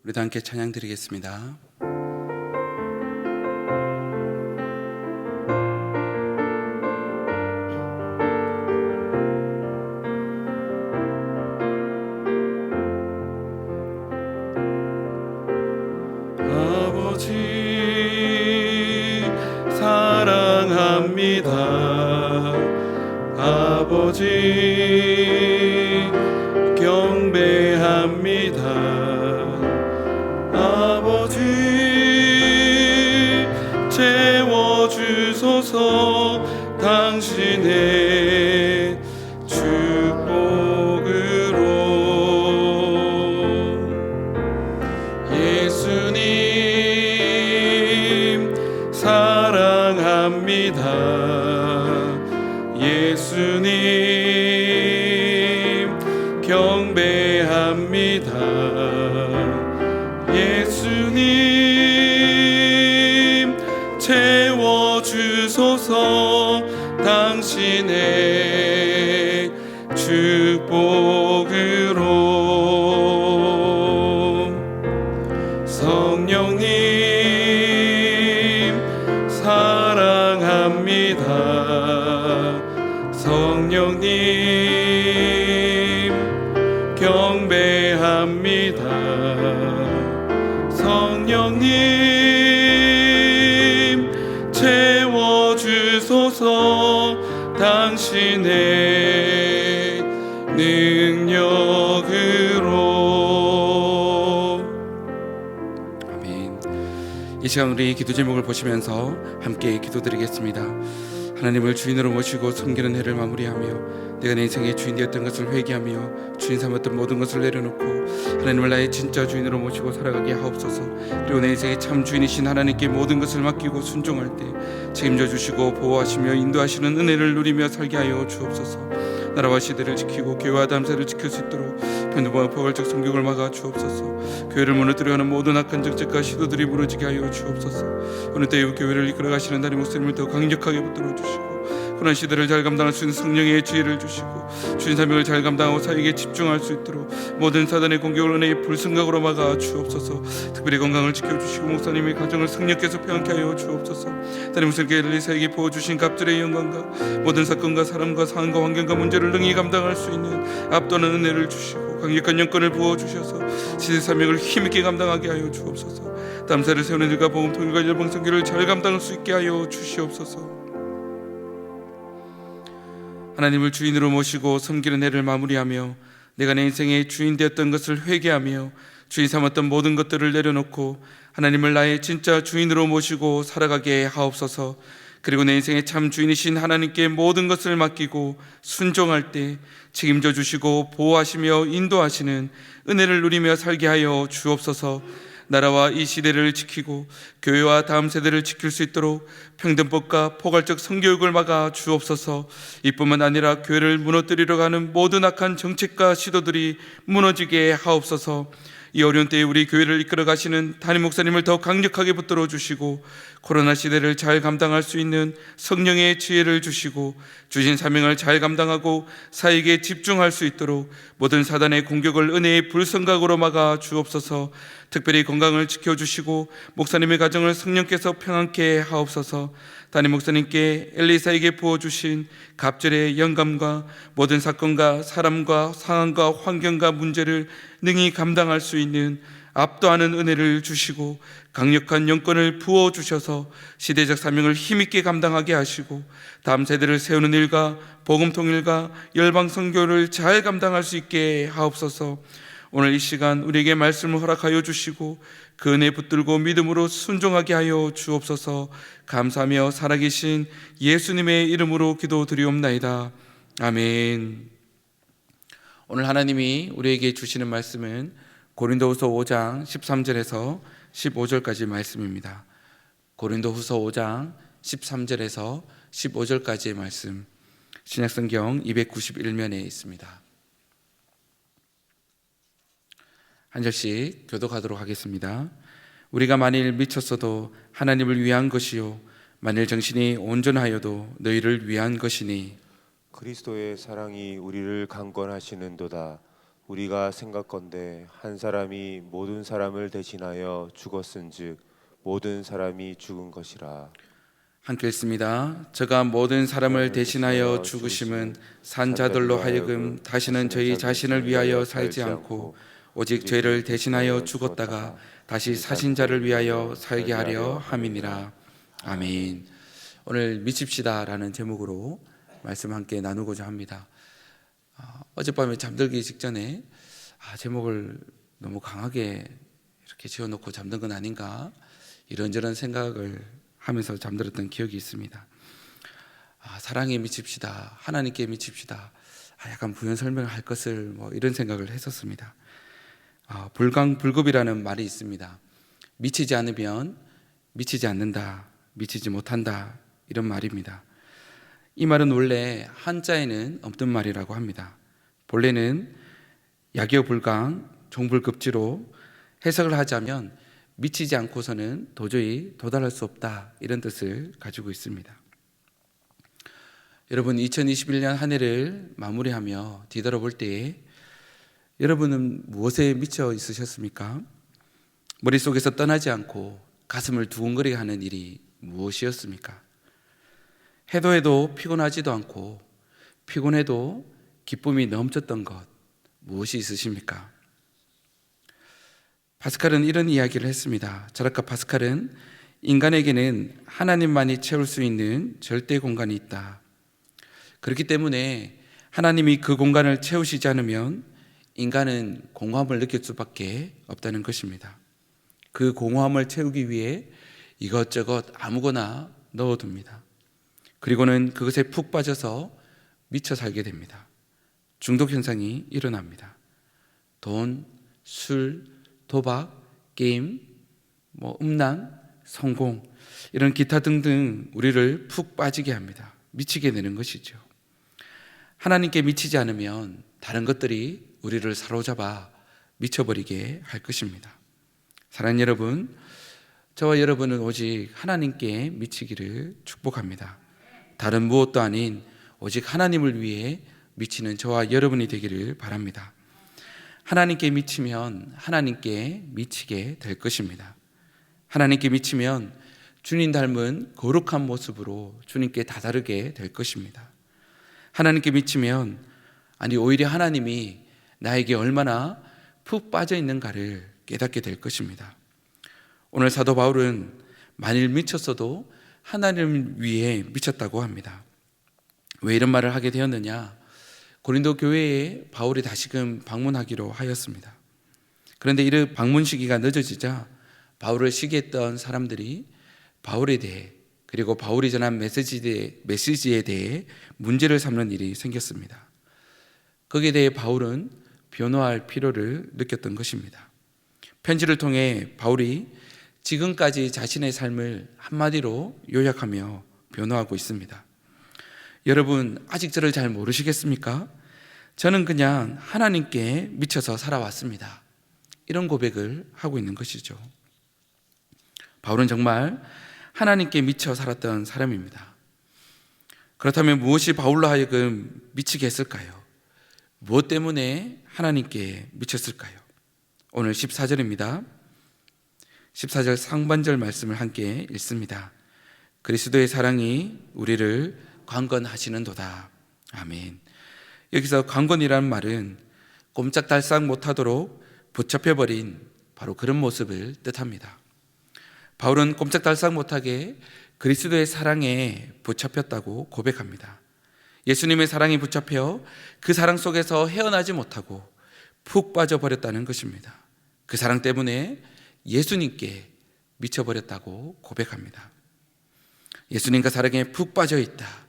우리도 함께 찬양 드리겠습니다. 아버지 사랑합니다. 아버지 경배합니다. 아버지 채워주소서. 당신의 축복으로. 예수님 사랑합니다. 예수님 경배합니다. 예수님 채워주소서. 당신의 축복으로. 성령님 사랑합니다. 성령님 경배합니다. 성령님 채워주소서. 당신의 능력으로. 아멘. 이 시간 우리 기도 제목을 보시면서 함께 기도드리겠습니다. 하나님을 주인으로 모시고 섬기는 해를 마무리하며 내가 내 인생의 주인 되었던 것을 회개하며 주인 삼았던 모든 것을 내려놓고 하나님을 나의 진짜 주인으로 모시고 살아가게 하옵소서. 그리고 내 인생의 참 주인이신 하나님께 모든 것을 맡기고 순종할 때 책임져 주시고 보호하시며 인도하시는 은혜를 누리며 살게 하여 주옵소서. 나라와 시대를 지키고 교회와 담사를 지킬 수 있도록 편도와 포괄적 성경을 막아 주옵소서. 교회를 무너뜨려 하는 모든 악한 정책과 시도들이 무너지게 하여 주옵소서. 어느 때에 교회를 이끌어 가시는 다리 목사님을 더 강력하게 붙들어 주시고 고난 시대를 잘 감당할 수 있는 성령의 지혜를 주시고 주인 사명을 잘 감당하고 사역에 집중할 수 있도록 모든 사단의 공격을 은혜의 불승각으로 막아 주옵소서. 특별히 건강을 지켜주시고 목사님의 가정을 승리케서 평안케 하여 주옵소서. 다른 목사님께 엘리사에게 부어주신 갑절의 영광과 모든 사건과 사람과 상황과 환경과 문제를 능히 감당할 수 있는 압도하는 은혜를 주시고 강력한 영권을 부어주셔서 시대 사명을 힘있게 감당하게 하여 주옵소서. 담사를 세우는 일과 복음 통일과 열방 선교를 잘 감당할 수 있게 하여 주시옵소서. 하나님을 주인으로 모시고 섬기는 해를 마무리하며 내가 내 인생의 주인 되었던 것을 회개하며 주인 삼았던 모든 것들을 내려놓고 하나님을 나의 진짜 주인으로 모시고 살아가게 하옵소서. 그리고 내 인생의 참 주인이신 하나님께 모든 것을 맡기고 순종할 때 책임져 주시고 보호하시며 인도하시는 은혜를 누리며 살게 하여 주옵소서. 나라와 이 시대를 지키고 교회와 다음 세대를 지킬 수 있도록 평등법과 포괄적 성교육을 막아 주옵소서. 이뿐만 아니라 교회를 무너뜨리려 가는 모든 악한 정책과 시도들이 무너지게 하옵소서. 이 어려운 때에 우리 교회를 이끌어 가시는 담임 목사님을 더 강력하게 붙들어 주시고 코로나 시대를 잘 감당할 수 있는 성령의 지혜를 주시고 주신 사명을 잘 감당하고 사역에 집중할 수 있도록 모든 사단의 공격을 은혜의 불성각으로 막아 주옵소서. 특별히 건강을 지켜주시고 목사님의 가정을 성령께서 평안케 하옵소서. 담임 목사님께 엘리사에게 부어주신 갑절의 영감과 모든 사건과 사람과 상황과 환경과 문제를 능히 감당할 수 있는 압도하는 은혜를 주시고 강력한 영권을 부어주셔서 시대적 사명을 힘있게 감당하게 하시고 다음 세대를 세우는 일과 복음 통일과 열방 선교를 잘 감당할 수 있게 하옵소서. 오늘 이 시간 우리에게 말씀을 허락하여 주시고 그 은혜 붙들고 믿음으로 순종하게 하여 주옵소서. 감사하며 살아계신 예수님의 이름으로 기도드리옵나이다. 아멘. 오늘 하나님이 우리에게 주시는 말씀은 고린도후서 5장 13절에서 15절까지 말씀입니다. 고린도후서 5장 13절에서 15절까지의 말씀, 신약성경 291면에 있습니다. 한 절씩 교독하도록 하겠습니다. 우리가 만일 미쳤어도 하나님을 위한 것이요 만일 정신이 온전하여도 너희를 위한 것이니 그리스도의 사랑이 우리를 강권하시는도다. 우리가 생각건대 한 사람이 모든 사람을 대신하여 죽었은즉 모든 사람이 죽은 것이라. 함께 읽습니다. 저가 모든 사람을 대신하여 죽으심은 산자들로 하여금 다시는 저희 자신을 위하여 살지 않고 오직 저희를 대신하여 죽었다가 다시 사신 자를 위하여 살게 하려 함이니라. 아멘. 오늘 미칩시다라는 제목으로 말씀 함께 나누고자 합니다. 어젯밤에 잠들기 직전에 제목을 너무 강하게 이렇게 지어놓고 잠든 건 아닌가 이런저런 생각을 하면서 잠들었던 기억이 있습니다. 사랑에 미칩시다, 하나님께 미칩시다, 약간 부연 설명을 할 것을 이런 생각을 했었습니다. 불강불급이라는 말이 있습니다. 미치지 않으면 미치지 않는다, 미치지 못한다, 이런 말입니다. 이 말은 원래 한자에는 없던 말이라고 합니다. 본래는 약여불강, 종불급지로 해석을 하자면 미치지 않고서는 도저히 도달할 수 없다, 이런 뜻을 가지고 있습니다. 여러분, 2021년 한 해를 마무리하며 뒤돌아볼 때에 여러분은 무엇에 미쳐 있으셨습니까? 머릿속에서 떠나지 않고 가슴을 두근거리게 하는 일이 무엇이었습니까? 해도 해도 피곤하지도 않고 피곤해도 기쁨이 넘쳤던 것 무엇이 있으십니까? 파스칼은 이런 이야기를 했습니다. 철학가 파스칼은 인간에게는 하나님만이 채울 수 있는 절대 공간이 있다. 그렇기 때문에 하나님이 그 공간을 채우시지 않으면 인간은 공허함을 느낄 수밖에 없다는 것입니다. 그 공허함을 채우기 위해 이것저것 아무거나 넣어둡니다. 그리고는 그것에 푹 빠져서 미쳐 살게 됩니다. 중독 현상이 일어납니다. 돈, 술, 도박, 게임, 음란, 성공, 이런 기타 등등 우리를 푹 빠지게 합니다. 미치게 되는 것이죠. 하나님께 미치지 않으면 다른 것들이 우리를 사로잡아 미쳐버리게 할 것입니다. 사랑하는 여러분, 저와 여러분은 오직 하나님께 미치기를 축복합니다. 다른 무엇도 아닌 오직 하나님을 위해 미치는 저와 여러분이 되기를 바랍니다. 하나님께 미치면 하나님께 미치게 될 것입니다. 하나님께 미치면 주님 닮은 거룩한 모습으로 주님께 다다르게 될 것입니다. 하나님께 미치면 오히려 하나님이 나에게 얼마나 푹 빠져 있는가를 깨닫게 될 것입니다. 오늘 사도 바울은 만일 미쳤어도 하나님을 위해 미쳤다고 합니다. 왜 이런 말을 하게 되었느냐? 고린도 교회에 바울이 다시금 방문하기로 하였습니다. 그런데 이 방문 시기가 늦어지자 바울을 시기했던 사람들이 바울에 대해, 그리고 바울이 전한 메시지에 대해 문제를 삼는 일이 생겼습니다. 거기에 대해 바울은 변호할 필요를 느꼈던 것입니다. 편지를 통해 바울이 지금까지 자신의 삶을 한마디로 요약하며 변호하고 있습니다. 여러분, 아직 저를 잘 모르시겠습니까? 저는 그냥 하나님께 미쳐서 살아왔습니다. 이런 고백을 하고 있는 것이죠. 바울은 정말 하나님께 미쳐 살았던 사람입니다. 그렇다면 무엇이 바울로 하여금 미치게 했을까요? 무엇 때문에 하나님께 미쳤을까요? 오늘 14절입니다. 14절 상반절 말씀을 함께 읽습니다. 그리스도의 사랑이 우리를 강건하시는도다. 아멘. 여기서 강건이라는 말은 꼼짝달싹 못하도록 붙잡혀버린 바로 그런 모습을 뜻합니다. 바울은 꼼짝달싹 못하게 그리스도의 사랑에 붙잡혔다고 고백합니다. 예수님의 사랑이 붙잡혀 그 사랑 속에서 헤어나지 못하고 푹 빠져버렸다는 것입니다. 그 사랑 때문에 예수님께 미쳐버렸다고 고백합니다. 예수님과 사랑에 푹 빠져 있다.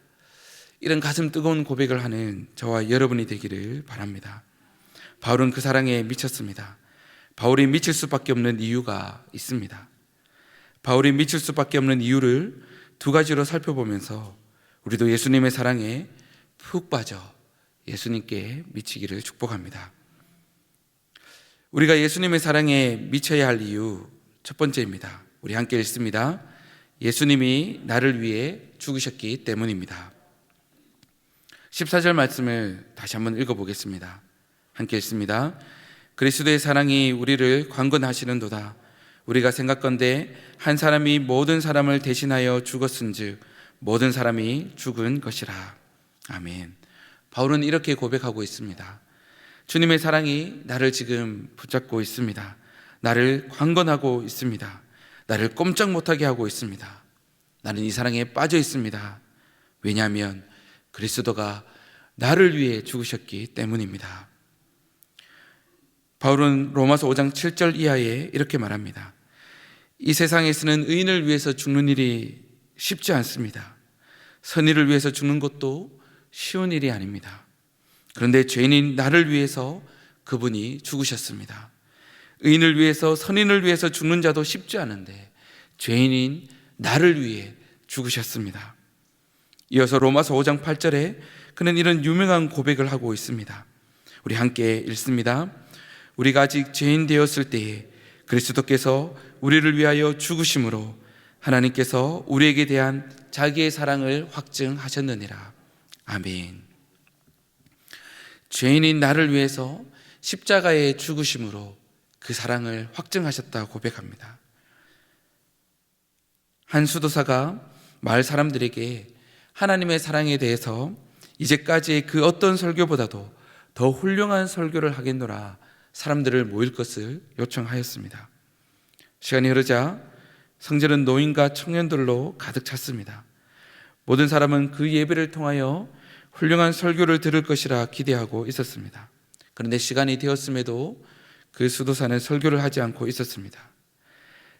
이런 가슴 뜨거운 고백을 하는 저와 여러분이 되기를 바랍니다. 바울은 그 사랑에 미쳤습니다. 바울이 미칠 수밖에 없는 이유가 있습니다. 바울이 미칠 수밖에 없는 이유를 두 가지로 살펴보면서 우리도 예수님의 사랑에 푹 빠져 예수님께 미치기를 축복합니다. 우리가 예수님의 사랑에 미쳐야 할 이유 첫 번째입니다. 우리 함께 읽습니다. 예수님이 나를 위해 죽으셨기 때문입니다. 14절 말씀을 다시 한번 읽어보겠습니다. 함께 읽습니다. 그리스도의 사랑이 우리를 강권하시는도다. 우리가 생각건대 한 사람이 모든 사람을 대신하여 죽었은즉 모든 사람이 죽은 것이라. 아멘. 바울은 이렇게 고백하고 있습니다. 주님의 사랑이 나를 지금 붙잡고 있습니다. 나를 강권하고 있습니다. 나를 꼼짝 못하게 하고 있습니다. 나는 이 사랑에 빠져 있습니다. 왜냐하면 그리스도가 나를 위해 죽으셨기 때문입니다. 바울은 로마서 5장 7절 이하에 이렇게 말합니다. 이 세상에서는 의인을 위해서 죽는 일이 쉽지 않습니다. 선의를 위해서 죽는 것도 쉬운 일이 아닙니다. 그런데 죄인인 나를 위해서 그분이 죽으셨습니다. 의인을 위해서, 선인을 위해서 죽는 자도 쉽지 않은데 죄인인 나를 위해 죽으셨습니다. 이어서 로마서 5장 8절에 그는 이런 유명한 고백을 하고 있습니다. 우리 함께 읽습니다. 우리가 아직 죄인 되었을 때에 그리스도께서 우리를 위하여 죽으심으로 하나님께서 우리에게 대한 자기의 사랑을 확증하셨느니라. 아멘. 죄인인 나를 위해서 십자가에 죽으심으로 그 사랑을 확증하셨다 고백합니다. 한 수도사가 마을 사람들에게 하나님의 사랑에 대해서 이제까지의 그 어떤 설교보다도 더 훌륭한 설교를 하겠노라 사람들을 모일 것을 요청하였습니다. 시간이 흐르자 성전은 노인과 청년들로 가득 찼습니다. 모든 사람은 그 예배를 통하여 훌륭한 설교를 들을 것이라 기대하고 있었습니다. 그런데 시간이 되었음에도 그 수도사는 설교를 하지 않고 있었습니다.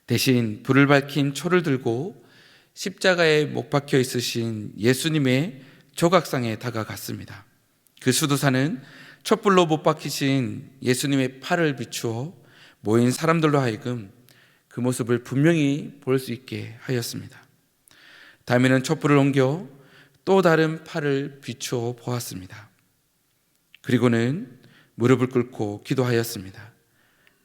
대신 불을 밝힌 초를 들고 십자가에 못 박혀 있으신 예수님의 조각상에 다가갔습니다. 그 수도사는 촛불로 못 박히신 예수님의 팔을 비추어 모인 사람들로 하여금 그 모습을 분명히 볼 수 있게 하였습니다. 다음에는 촛불을 옮겨 또 다른 팔을 비추어 보았습니다. 그리고는 무릎을 꿇고 기도하였습니다.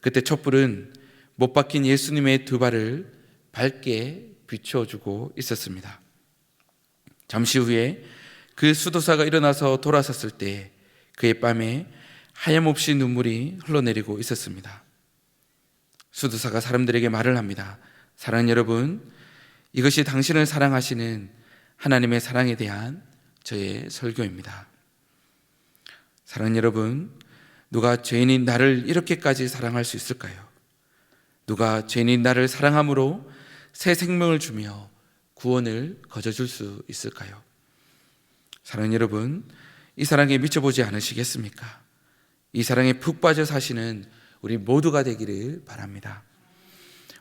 그때 촛불은 못 박힌 예수님의 두 발을 밝게 비추어주고 있었습니다. 잠시 후에 그 수도사가 일어나서 돌아섰을 때 그의 뺨에 하염없이 눈물이 흘러내리고 있었습니다. 수도사가 사람들에게 말을 합니다. 사랑하는 여러분, 이것이 당신을 사랑하시는 하나님의 사랑에 대한 저의 설교입니다. 사랑하는 여러분, 누가 죄인인 나를 이렇게까지 사랑할 수 있을까요? 누가 죄인인 나를 사랑함으로 새 생명을 주며 구원을 거저줄 수 있을까요? 사랑하는 여러분, 이 사랑에 미쳐보지 않으시겠습니까? 이 사랑에 푹 빠져 사시는 우리 모두가 되기를 바랍니다.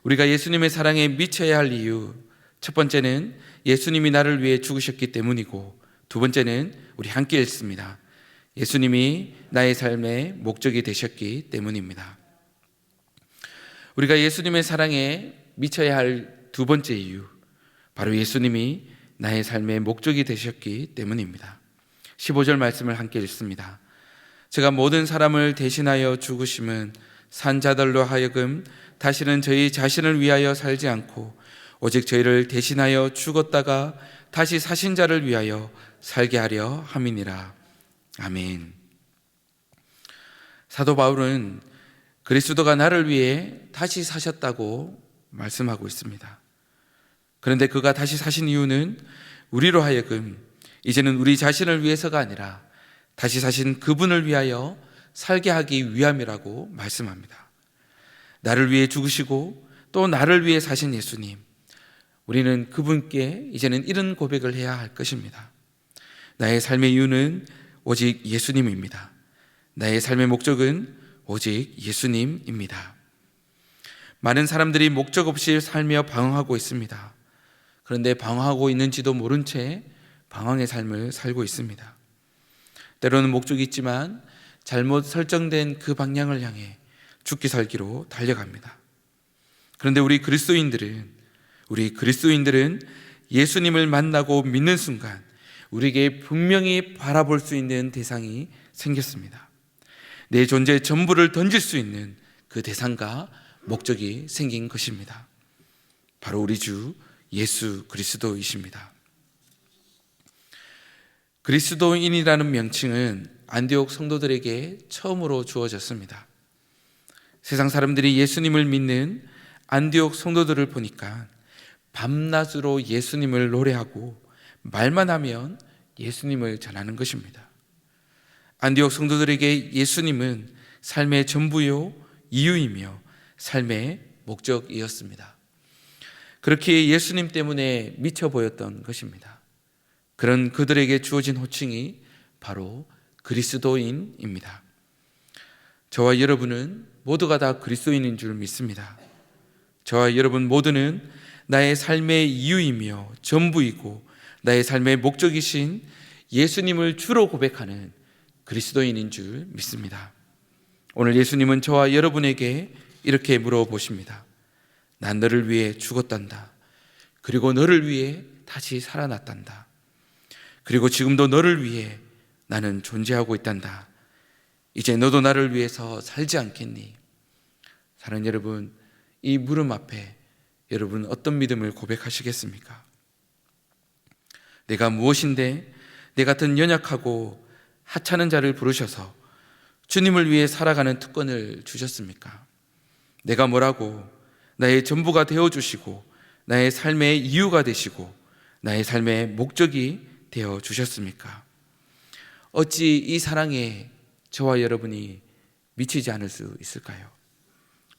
우리가 예수님의 사랑에 미쳐야 할 이유, 첫 번째는 예수님이 나를 위해 죽으셨기 때문이고, 두 번째는 우리 함께 읽습니다. 예수님이 나의 삶의 목적이 되셨기 때문입니다. 우리가 예수님의 사랑에 미쳐야 할 두 번째 이유, 바로 예수님이 나의 삶의 목적이 되셨기 때문입니다. 15절 말씀을 함께 읽습니다. 제가 모든 사람을 대신하여 죽으심은 산자들로 하여금 다시는 저희 자신을 위하여 살지 않고 오직 저희를 대신하여 죽었다가 다시 사신 자를 위하여 살게 하려 함이니라. 아멘. 사도 바울은 그리스도가 나를 위해 다시 사셨다고 말씀하고 있습니다. 그런데 그가 다시 사신 이유는 우리로 하여금 이제는 우리 자신을 위해서가 아니라 다시 사신 그분을 위하여 살게 하기 위함이라고 말씀합니다. 나를 위해 죽으시고 또 나를 위해 사신 예수님, 우리는 그분께 이제는 이런 고백을 해야 할 것입니다. 나의 삶의 이유는 오직 예수님입니다. 나의 삶의 목적은 오직 예수님입니다. 많은 사람들이 목적 없이 살며 방황하고 있습니다. 그런데 방황하고 있는지도 모른 채 방황의 삶을 살고 있습니다. 때로는 목적이 있지만 잘못 설정된 그 방향을 향해 죽기 살기로 달려갑니다. 그런데 우리 그리스도인들은 예수님을 만나고 믿는 순간 우리에게 분명히 바라볼 수 있는 대상이 생겼습니다. 내 존재의 전부를 던질 수 있는 그 대상과 목적이 생긴 것입니다. 바로 우리 주 예수 그리스도이십니다. 그리스도인이라는 명칭은 안디옥 성도들에게 처음으로 주어졌습니다. 세상 사람들이 예수님을 믿는 안디옥 성도들을 보니까 밤낮으로 예수님을 노래하고 말만 하면 예수님을 전하는 것입니다. 안디옥 성도들에게 예수님은 삶의 전부요, 이유이며 삶의 목적이었습니다. 그렇게 예수님 때문에 미쳐 보였던 것입니다. 그런 그들에게 주어진 호칭이 바로 그리스도인입니다. 저와 여러분은 모두가 다 그리스도인인 줄 믿습니다. 저와 여러분 모두는 나의 삶의 이유이며 전부이고 나의 삶의 목적이신 예수님을 주로 고백하는 그리스도인인 줄 믿습니다. 오늘 예수님은 저와 여러분에게 이렇게 물어보십니다. 난 너를 위해 죽었단다. 그리고 너를 위해 다시 살아났단다. 그리고 지금도 너를 위해 나는 존재하고 있단다. 이제 너도 나를 위해서 살지 않겠니? 사랑하는 여러분, 이 물음 앞에 여러분 어떤 믿음을 고백하시겠습니까? 내가 무엇인데 내 같은 연약하고 하찮은 자를 부르셔서 주님을 위해 살아가는 특권을 주셨습니까? 내가 뭐라고 나의 전부가 되어주시고 나의 삶의 이유가 되시고 나의 삶의 목적이 되어주셨습니까? 어찌 이 사랑에 저와 여러분이 미치지 않을 수 있을까요?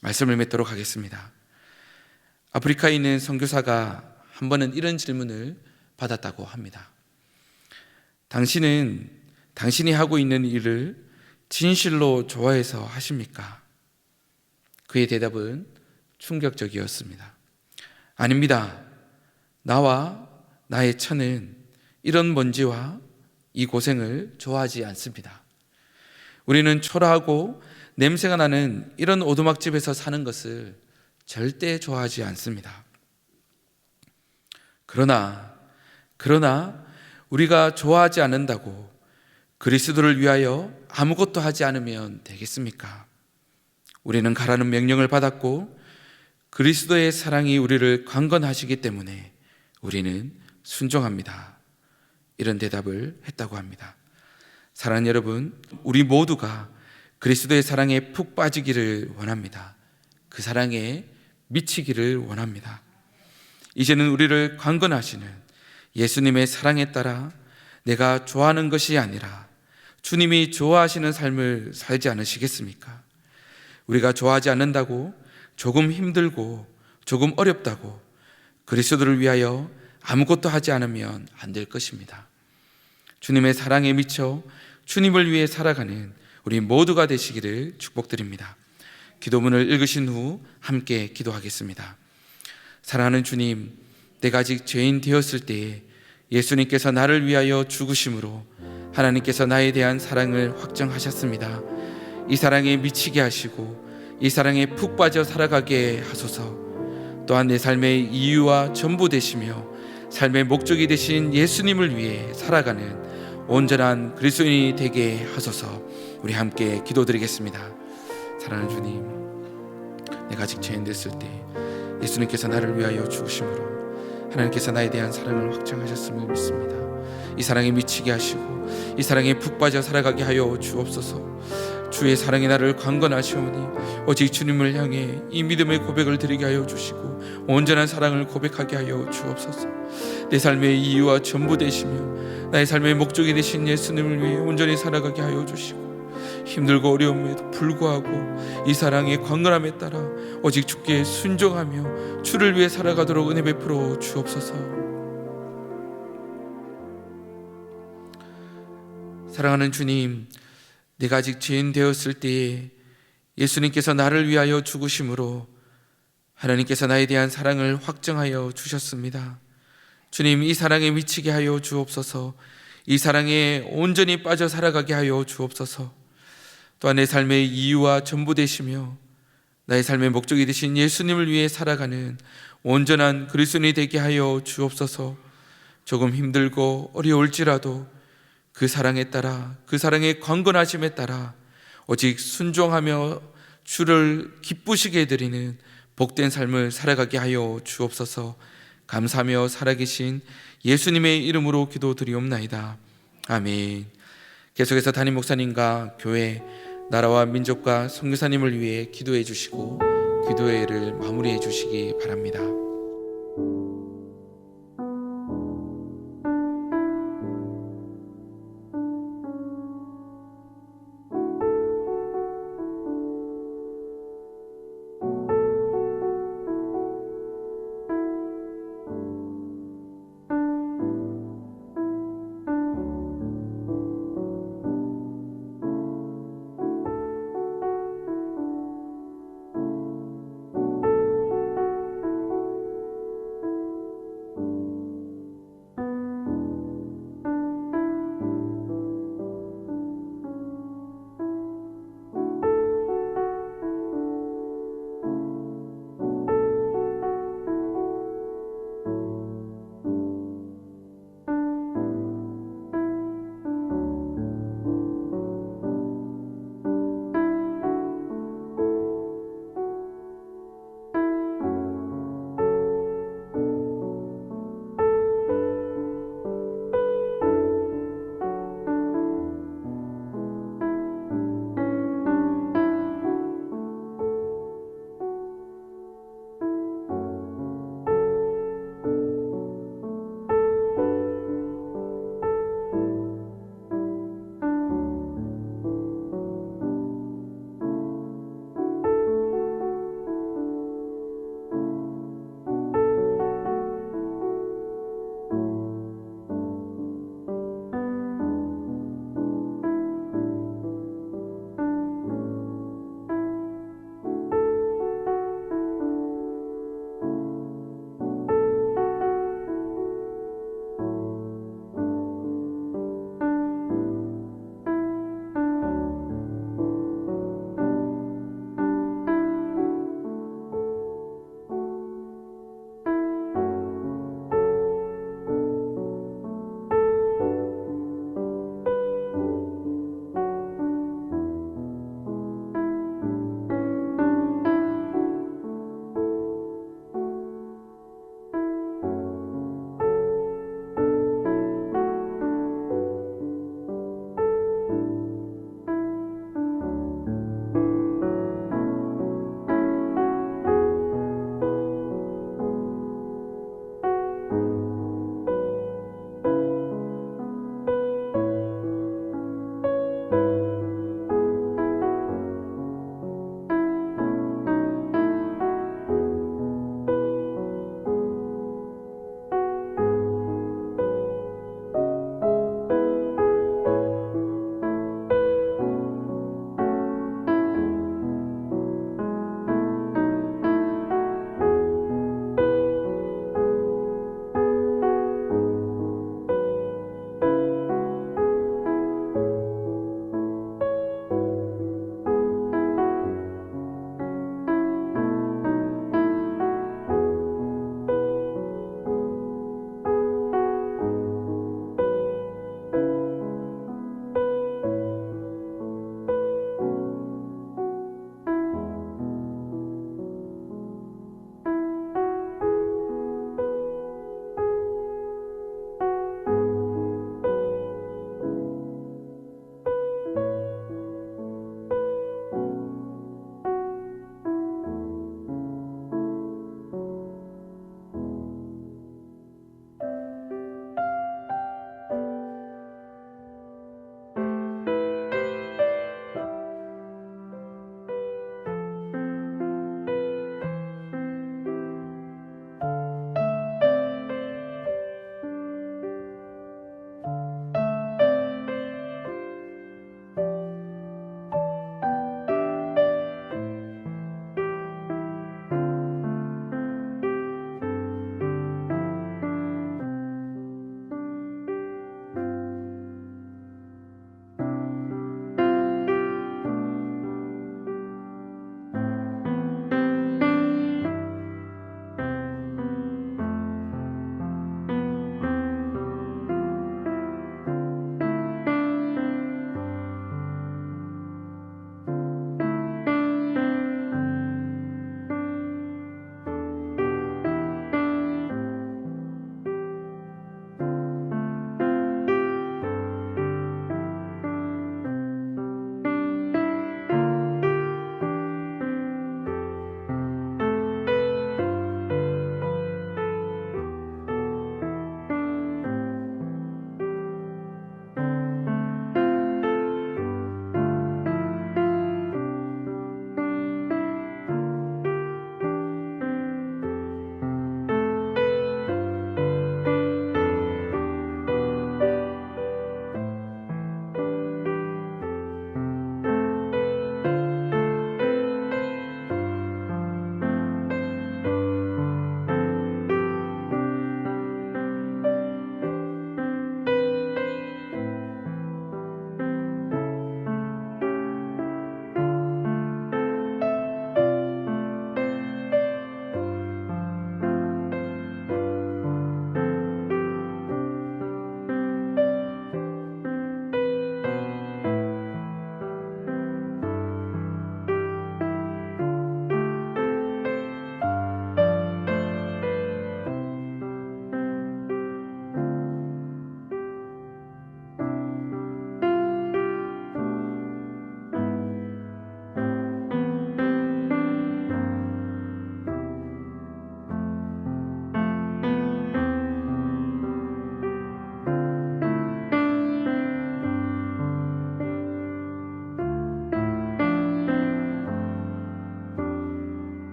말씀을 맺도록 하겠습니다. 아프리카에 있는 선교사가 한 번은 이런 질문을 받았다고 합니다. 당신은 당신이 하고 있는 일을 진실로 좋아해서 하십니까? 그의 대답은 충격적이었습니다. 아닙니다. 나와 나의 처는 이런 먼지와 이 고생을 좋아하지 않습니다. 우리는 초라하고 냄새가 나는 이런 오두막집에서 사는 것을 절대 좋아하지 않습니다. 그러나 우리가 좋아하지 않는다고 그리스도를 위하여 아무것도 하지 않으면 되겠습니까? 우리는 가라는 명령을 받았고 그리스도의 사랑이 우리를 강건하시기 때문에 우리는 순종합니다. 이런 대답을 했다고 합니다. 사랑하는 여러분, 우리 모두가 그리스도의 사랑에 푹 빠지기를 원합니다. 그 사랑에 미치기를 원합니다. 이제는 우리를 강건하시는 예수님의 사랑에 따라 내가 좋아하는 것이 아니라 주님이 좋아하시는 삶을 살지 않으시겠습니까? 우리가 좋아하지 않는다고 조금 힘들고 조금 어렵다고 그리스도를 위하여 아무것도 하지 않으면 안 될 것입니다. 주님의 사랑에 미쳐 주님을 위해 살아가는 우리 모두가 되시기를 축복드립니다. 기도문을 읽으신 후 함께 기도하겠습니다. 사랑하는 주님, 내가 아직 죄인 되었을 때에 예수님께서 나를 위하여 죽으심으로 하나님께서 나에 대한 사랑을 확정하셨습니다. 이 사랑에 미치게 하시고 이 사랑에 푹 빠져 살아가게 하소서. 또한 내 삶의 이유와 전부 되시며 삶의 목적이 되신 예수님을 위해 살아가는 온전한 그리스도인이 되게 하소서. 우리 함께 기도드리겠습니다. 사랑하는 주님, 내가 아직 죄인 됐을 때 예수님께서 나를 위하여 죽으심으로 하나님께서 나에 대한 사랑을 확정하셨음을 믿습니다. 이 사랑에 미치게 하시고 이 사랑에 푹 빠져 살아가게 하여 주옵소서. 주의 사랑이 나를 강건하시오니 오직 주님을 향해 이 믿음의 고백을 드리게 하여 주시고 온전한 사랑을 고백하게 하여 주옵소서. 내 삶의 이유와 전부 되시며 나의 삶의 목적이 되신 예수님을 위해 온전히 살아가게 하여 주시고 힘들고 어려움에도 불구하고 이 사랑의 강건함에 따라 오직 주께 순종하며 주를 위해 살아가도록 은혜 베풀어 주옵소서. 사랑하는 주님, 내가 아직 죄인 되었을 때에 예수님께서 나를 위하여 죽으심으로 하나님께서 나에 대한 사랑을 확정하여 주셨습니다. 주님, 이 사랑에 미치게 하여 주옵소서. 이 사랑에 온전히 빠져 살아가게 하여 주옵소서. 또한 내 삶의 이유와 전부 되시며 나의 삶의 목적이 되신 예수님을 위해 살아가는 온전한 그리스도인이 되게 하여 주옵소서. 조금 힘들고 어려울지라도 그 사랑에 따라, 그 사랑의 강건하심에 따라 오직 순종하며 주를 기쁘시게 해드리는 복된 삶을 살아가게 하여 주옵소서. 감사하며 살아계신 예수님의 이름으로 기도드리옵나이다. 아멘. 계속해서 담임 목사님과 교회, 나라와 민족과 선교사님을 위해 기도해 주시고 기도회를 마무리해 주시기 바랍니다.